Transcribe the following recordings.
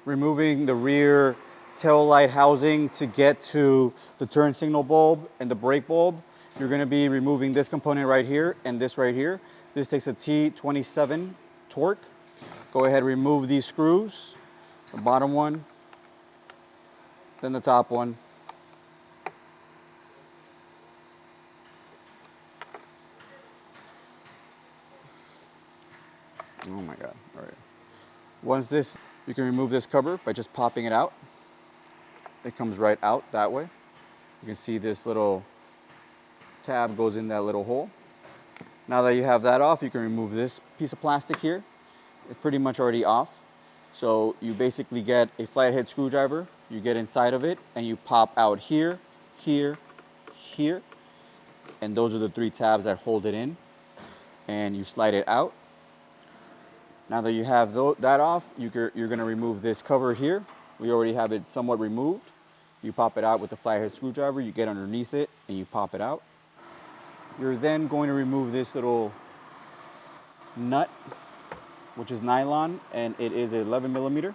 removing the rear tail light housing to get to the turn signal bulb and the brake bulb, you're going to be removing this component right here and this right here. This takes a T27 torque. Go ahead, remove these screws, the bottom one, then the top one. Oh my God, all right. Once this, you can remove this cover by just popping it out. It comes right out that way. You can see this little tab goes in that little hole. Now that you have that off, you can remove this piece of plastic here. It's pretty much already off. So you basically get a flathead screwdriver, you get inside of it, and you pop out here, here, here. And those are the 3 tabs that hold it in. And you slide it out. Now that you have that off, you're going to remove this cover here. We already have it somewhat removed. You pop it out with the flathead screwdriver, you get underneath it, and you pop it out. You're then going to remove this little nut, which is nylon, and it is 11 millimeter.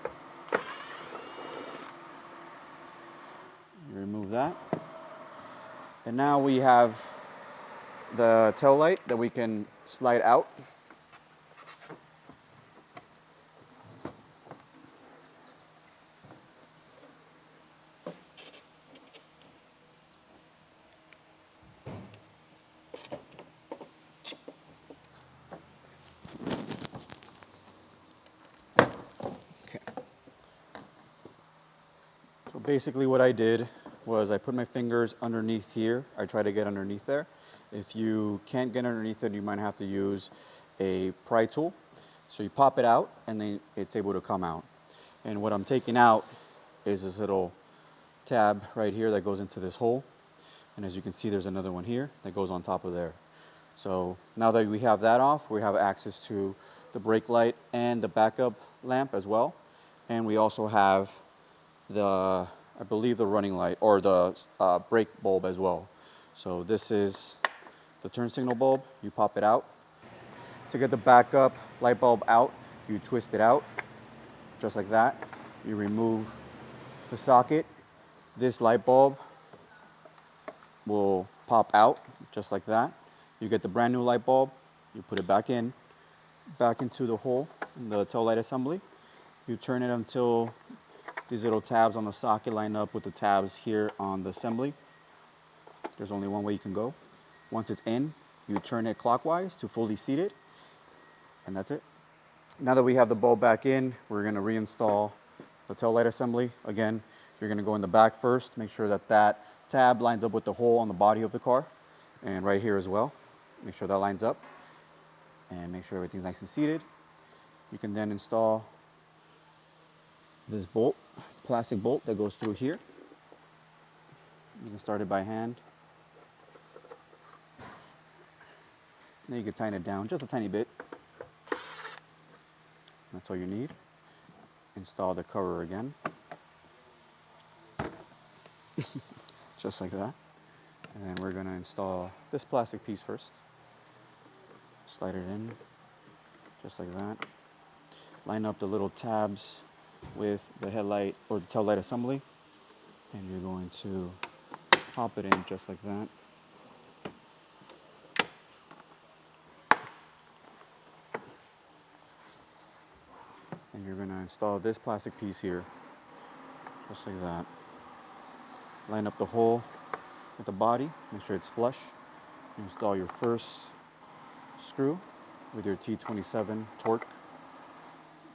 You remove that. And now we have the tail light that we can slide out. So basically what I did was I put my fingers underneath here. I try to get underneath there. If you can't get underneath it, you might have to use a pry tool. So you pop it out and then it's able to come out. And what I'm taking out is this little tab right here that goes into this hole. And as you can see, there's another one here that goes on top of there. So now that we have that off, we have access to the brake light and the backup lamp as well. And we also have I believe the running light or the brake bulb as well. So this is the turn signal bulb. You pop it out. To get the backup light bulb out, you twist it out just like that. You remove the socket. This light bulb will pop out just like that. You get the brand new light bulb. You put it back into the hole in the tail light assembly. You turn it until these little tabs on the socket line up with the tabs here on the assembly. There's only one way you can go. Once it's in, you turn it clockwise to fully seat it, and that's it. Now that we have the bulb back in, we're going to reinstall the tail light assembly. Again, you're going to go in the back first, make sure that that tab lines up with the hole on the body of the car, and right here as well. Make sure that lines up, and make sure everything's nice and seated. You can then install this bolt, plastic bolt that goes through here. You can start it by hand. Now you can tighten it down just a tiny bit. That's all you need. Install the cover again. Just like that. And then we're going to install this plastic piece first. Slide it in, just like that. Line up the little tabs with the headlight or the tail light assembly, and you're going to pop it in just like that. And you're going to install this plastic piece here, just like that. Line up the hole with the body, make sure it's flush. You install your first screw with your T27 torque.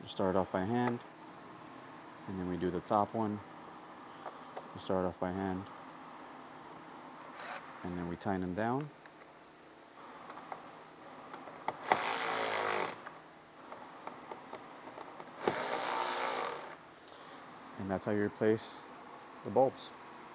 You start off by hand, and then we do the top one. We start off by hand, and then we tighten them down. And that's how you replace the bulbs.